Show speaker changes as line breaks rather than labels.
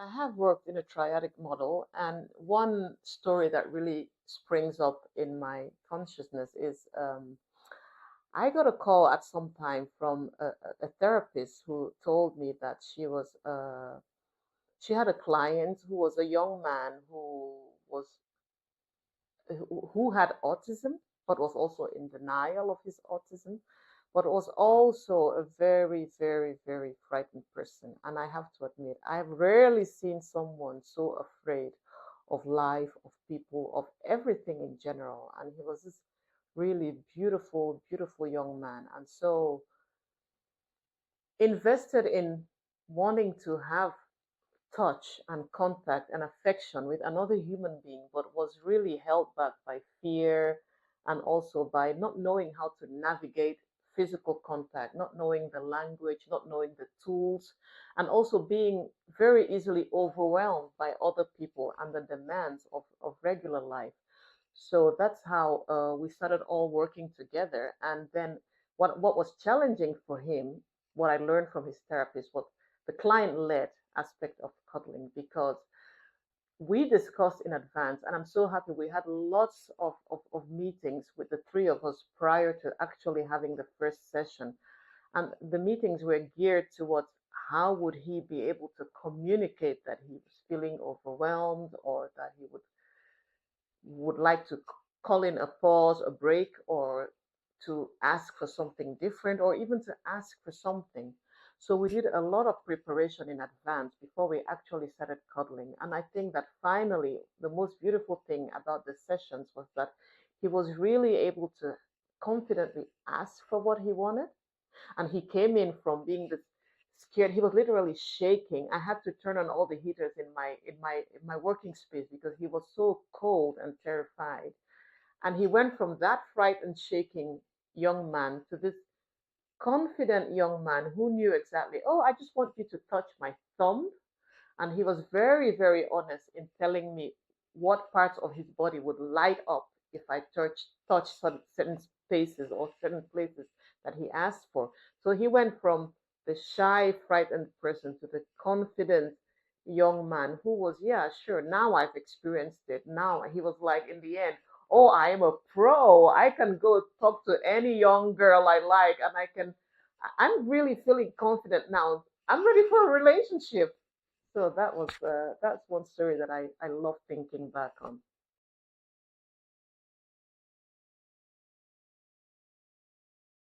I have worked in a triadic model, and one story that really springs up in my consciousness is I got a call at some time from a therapist who told me that she had a client who was a young man was who had autism, but was also in denial of his autism, but was also a very, very, very frightened person. And I have to admit, I've rarely seen someone so afraid of life, of people, of everything in general. And he was this really beautiful, beautiful young man. And so invested in wanting to have touch and contact and affection with another human being, but was really held back by fear and also by not knowing how to navigate physical contact, not knowing the language, not knowing the tools, and also being very easily overwhelmed by other people and the demands of regular life. So that's how we started all working together. And then what was challenging for him, what I learned from his therapist, was the client led aspect of cuddling, because we discussed in advance, and I'm so happy we had lots of meetings with the three of us prior to actually having the first session. And the meetings were geared towards how would he be able to communicate that he was feeling overwhelmed, or that he would like to call in a pause, a break, or to ask for something different, or even to ask for something. So we did a lot of preparation in advance before we actually started cuddling. And I think that finally, the most beautiful thing about the sessions was that he was really able to confidently ask for what he wanted. And he came in from being this scared. He was literally shaking. I had to turn on all the heaters in my working space because he was so cold and terrified. And he went from that frightened, shaking young man to this confident young man who knew exactly, oh, I just want you to touch my thumb. And he was very, very honest in telling me what parts of his body would light up if I touch certain spaces or certain places that he asked for. So he went from the shy, frightened person to the confident young man who was, yeah, sure, now I've experienced it. Now he was like, in the end, oh, I am a pro. I can go talk to any young girl I like, and I'm really feeling confident now. I'm ready for a relationship. So that's one story that I love thinking back on.